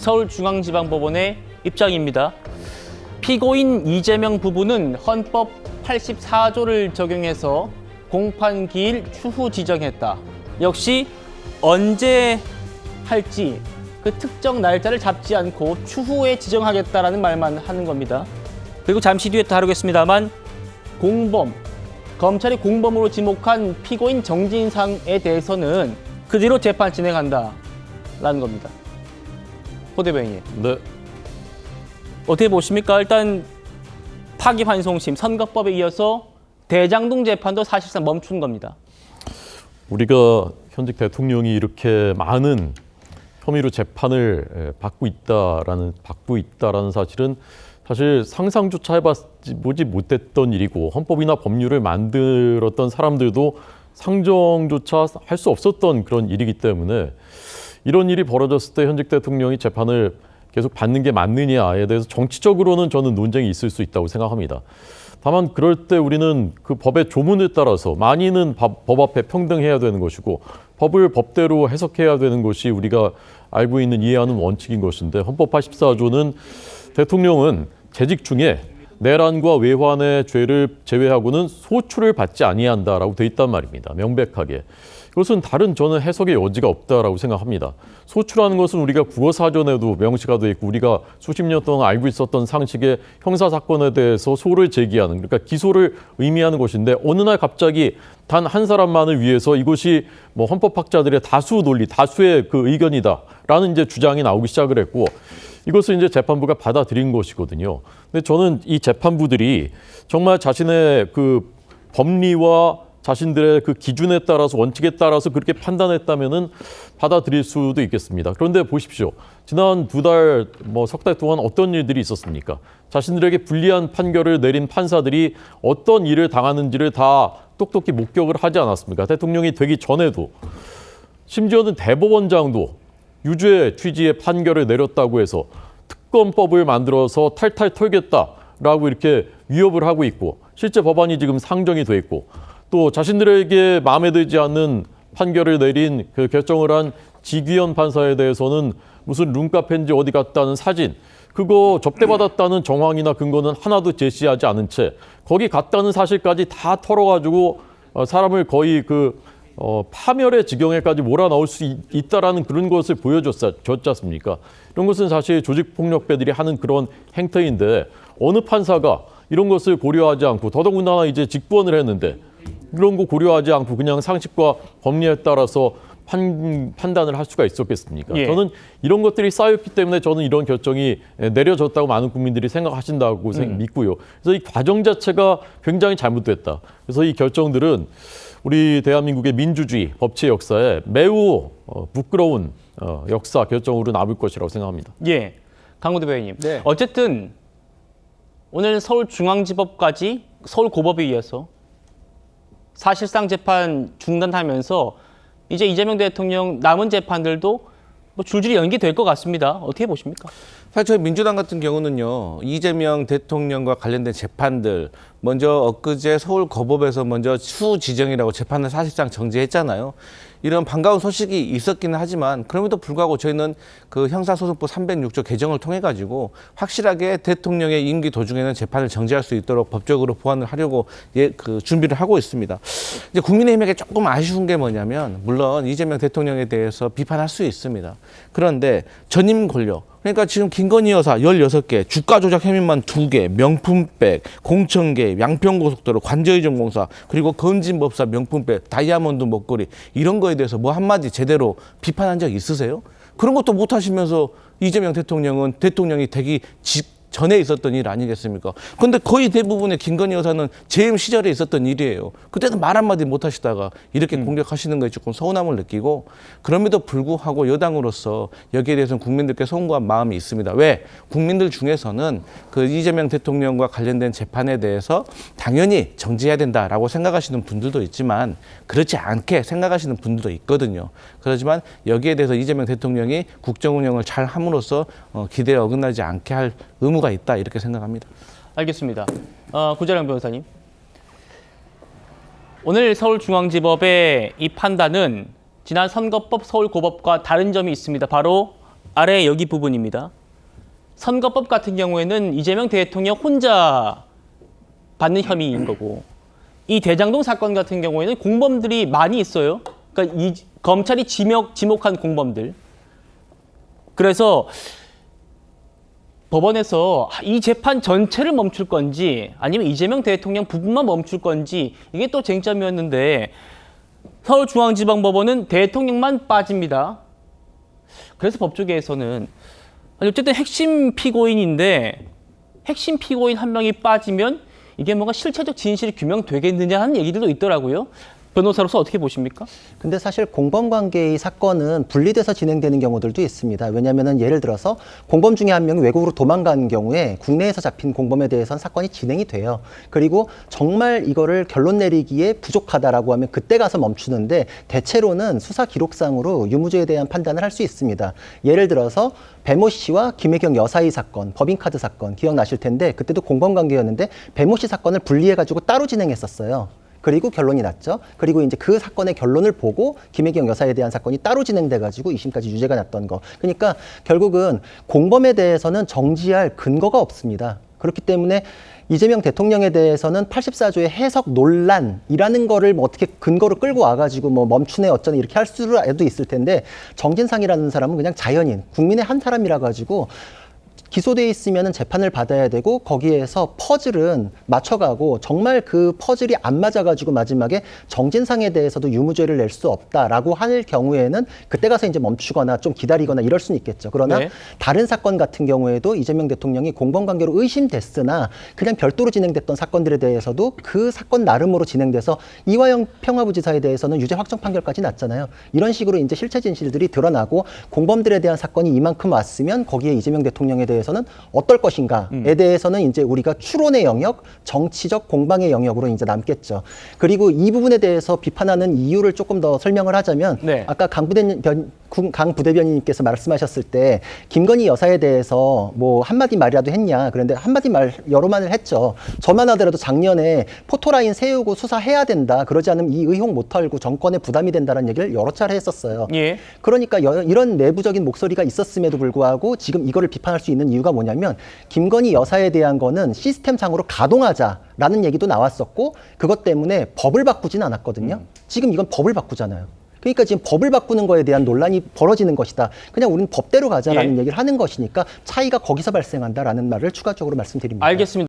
서울중앙지방법원의 입장입니다. 피고인 이재명 부부는 헌법 84조를 적용해서 공판기일 추후 지정했다. 역시 언제 할지 그 특정 날짜를 잡지 않고 추후에 지정하겠다라는 말만 하는 겁니다. 그리고 잠시 뒤에 다루겠습니다만 공범, 검찰이 공범으로 지목한 피고인 정진상에 대해서는 그 뒤로 재판 진행한다라는 겁니다. 호 대변인님. 네. 어떻게 보십니까? 일단 파기환송심, 선거법에 이어서 대장동 재판도 사실상 멈춘 겁니다. 우리가 현직 대통령이 이렇게 많은 혐의로 재판을 받고 있다라는 사실은 사실 상상조차 해보지 못했던 일이고 헌법이나 법률을 만들었던 사람들도 상정조차 할 수 없었던 그런 일이기 때문에 이런 일이 벌어졌을 때 현직 대통령이 재판을 계속 받는 게 맞느냐에 대해서 정치적으로는 저는 논쟁이 있을 수 있다고 생각합니다. 다만 그럴 때 우리는 그 법의 조문에 따라서 만인은 법 앞에 평등해야 되는 것이고 법을 법대로 해석해야 되는 것이 우리가 알고 있는 이해하는 원칙인 것인데 헌법 84조는 대통령은 재직 중에 내란과 외환의 죄를 제외하고는 소출을 받지 아니한다라고 돼 있단 말입니다. 명백하게. 이것은 다른 저는 해석의 여지가 없다라고 생각합니다. 소출하는 것은 우리가 국어사전에도 명시가 돼 있고 우리가 수십 년 동안 알고 있었던 상식의 형사사건에 대해서 소를 제기하는, 그러니까 기소를 의미하는 것인데 어느 날 갑자기 단 한 사람만을 위해서 이것이 뭐 헌법학자들의 다수 논리, 다수의 그 의견이다라는 이제 주장이 나오기 시작을 했고 이것을 이제 재판부가 받아들인 것이거든요. 근데 저는 이 재판부들이 정말 자신의 그 법리와 자신들의 그 기준에 따라서 원칙에 따라서 그렇게 판단했다면은 받아들일 수도 있겠습니다. 그런데 보십시오. 지난 두 달, 석 달 동안 어떤 일들이 있었습니까? 자신들에게 불리한 판결을 내린 판사들이 어떤 일을 당하는지를 다 똑똑히 목격을 하지 않았습니까? 대통령이 되기 전에도 심지어는 대법원장도 유죄 취지의 판결을 내렸다고 해서 특검법을 만들어서 탈탈 털겠다라고 이렇게 위협을 하고 있고 실제 법안이 지금 상정이 돼 있고 또 자신들에게 마음에 들지 않는 판결을 내린 그 결정을 한 지귀현 판사에 대해서는 무슨 룸카페인지 어디 갔다는 사진 그거 접대받았다는 정황이나 근거는 하나도 제시하지 않은 채 거기 갔다는 사실까지 다 털어가지고 사람을 거의 파멸의 지경에까지 몰아넣을 수 있다라는 그런 것을 보여줬지 않습니까? 이런 것은 사실 조직폭력배들이 하는 그런 행태인데 어느 판사가 이런 것을 고려하지 않고 더더군다나 이제 직권을 했는데 이런 거 고려하지 않고 그냥 상식과 법리에 따라서 판단을 할 수가 있었겠습니까? 예. 저는 이런 것들이 쌓였기 때문에 저는 이런 결정이 내려졌다고 많은 국민들이 생각하신다고 믿고요. 그래서 이 과정 자체가 굉장히 잘못됐다. 그래서 이 결정들은 우리 대한민국의 민주주의, 법치의 역사에 매우 부끄러운 역사 결정으로 남을 것이라고 생각합니다. 예, 강호 대변인님. 네. 어쨌든 오늘 서울중앙지법까지 서울고법에 이어서 사실상 재판 중단하면서 이제 이재명 대통령 남은 재판들도 줄줄이 연기될 것 같습니다. 어떻게 보십니까? 사실 저희 민주당 같은 경우는요, 이재명 대통령과 관련된 재판들, 먼저 엊그제 서울고법에서 먼저 추후 지정이라고 재판을 사실상 정지했잖아요. 이런 반가운 소식이 있었기는 하지만 그럼에도 불구하고 저희는 그 형사소송법 306조 개정을 통해 가지고 확실하게 대통령의 임기 도중에는 재판을 정지할 수 있도록 법적으로 보완을 하려고 준비를 하고 있습니다. 이제 국민의힘에게 조금 아쉬운 게 뭐냐면 물론 이재명 대통령에 대해서 비판할 수 있습니다. 그런데 전임 권력 그러니까 지금 김건희 여사 16개, 주가 조작 혐의만 2개, 명품백, 공천개, 양평고속도로, 관저이전공사, 그리고 건진법사 명품백, 다이아몬드 목걸이 이런 거에 대해서 뭐 한마디 제대로 비판한 적 있으세요? 그런 것도 못 하시면서 이재명 대통령은 대통령이 되기 전에 있었던 일 아니겠습니까? 근데 거의 대부분의 김건희 여사는 재임 시절에 있었던 일이에요. 그때는 말 한마디 못 하시다가 이렇게 공격하시는 거에 조금 서운함을 느끼고 그럼에도 불구하고 여당으로서 여기에 대해서는 국민들께 송구한 마음이 있습니다. 왜? 국민들 중에서는 그 이재명 대통령과 관련된 재판에 대해서 당연히 정지해야 된다라고 생각하시는 분들도 있지만 그렇지 않게 생각하시는 분들도 있거든요. 그렇지만 여기에 대해서 이재명 대통령이 국정 운영을 잘 함으로써 기대에 어긋나지 않게 할 의무가 있다 이렇게 생각합니다. 알겠습니다. 구자령 변호사님. 오늘 서울중앙지법의 이 판단은 지난 선거법 서울고법과 다른 점이 있습니다. 바로 아래 여기 부분입니다. 선거법 같은 경우에는 이재명 대통령 혼자 받는 혐의인 거고, 이 대장동 사건 같은 경우에는 공범들이 많이 있어요. 그러니까 검찰이 지목한 공범들. 그래서 법원에서 이 재판 전체를 멈출 건지 아니면 이재명 대통령 부분만 멈출 건지 이게 또 쟁점이었는데 서울중앙지방법원은 대통령만 빠집니다. 그래서 법조계에서는 아니 어쨌든 핵심 피고인인데 핵심 피고인 한 명이 빠지면 이게 뭔가 실체적 진실이 규명되겠느냐 하는 얘기들도 있더라고요. 변호사로서 어떻게 보십니까? 근데 사실 공범관계의 사건은 분리돼서 진행되는 경우들도 있습니다. 왜냐하면 예를 들어서 공범 중에 한 명이 외국으로 도망간 경우에 국내에서 잡힌 공범에 대해서는 사건이 진행이 돼요. 그리고 정말 이거를 결론 내리기에 부족하다라고 하면 그때 가서 멈추는데 대체로는 수사 기록상으로 유무죄에 대한 판단을 할 수 있습니다. 예를 들어서 배모 씨와 김혜경 여사의 사건, 법인카드 사건 기억나실 텐데 그때도 공범관계였는데 배모 씨 사건을 분리해가지고 따로 진행했었어요. 그리고 결론이 났죠. 그리고 이제 그 사건의 결론을 보고 김혜경 여사에 대한 사건이 따로 진행돼가지고 2심까지 유죄가 났던 거. 그러니까 결국은 공범에 대해서는 정지할 근거가 없습니다. 그렇기 때문에 이재명 대통령에 대해서는 84조의 해석 논란이라는 거를 뭐 어떻게 근거로 끌고 와가지고 뭐 멈추네 어쩌네 이렇게 할 수도 있을 텐데 정진상이라는 사람은 그냥 자연인, 국민의 한 사람이라 가지고 기소돼 있으면 재판을 받아야 되고 거기에서 퍼즐은 맞춰가고 정말 그 퍼즐이 안 맞아가지고 마지막에 정진상에 대해서도 유무죄를 낼 수 없다라고 할 경우에는 그때 가서 이제 멈추거나 좀 기다리거나 이럴 수는 있겠죠. 그러나 네. 다른 사건 같은 경우에도 이재명 대통령이 공범관계로 의심됐으나 그냥 별도로 진행됐던 사건들에 대해서도 그 사건 나름으로 진행돼서 이화영 평화부지사에 대해서는 유죄 확정 판결까지 났잖아요. 이런 식으로 이제 실체 진실들이 드러나고 공범들에 대한 사건이 이만큼 왔으면 거기에 이재명 대통령에 대해서는 어떨 것인가에 대해서는 이제 우리가 추론의 영역, 정치적 공방의 영역으로 이제 남겠죠. 그리고 이 부분에 대해서 비판하는 이유를 조금 더 설명을 하자면 네. 아까 강 부대변인님께서 말씀하셨을 때 김건희 여사에 대해서 뭐 한마디 말이라도 했냐. 그런데 한마디 말 여러 마디를 했죠. 저만 하더라도 작년에 포토라인 세우고 수사해야 된다. 그러지 않으면 이 의혹 못 털고 정권에 부담이 된다는 얘기를 여러 차례 했었어요. 예. 그러니까 이런 내부적인 목소리가 있었음에도 불구하고 지금 이거를 비판할 수 있는 이유가 뭐냐면 김건희 여사에 대한 거는 시스템상으로 가동하자라는 얘기도 나왔었고 그것 때문에 법을 바꾸진 않았거든요. 지금 이건 법을 바꾸잖아요. 그러니까 지금 법을 바꾸는 거에 대한 논란이 벌어지는 것이다. 그냥 우리는 법대로 가자라는 예. 얘기를 하는 것이니까 차이가 거기서 발생한다라는 말을 추가적으로 말씀드립니다. 알겠습니다.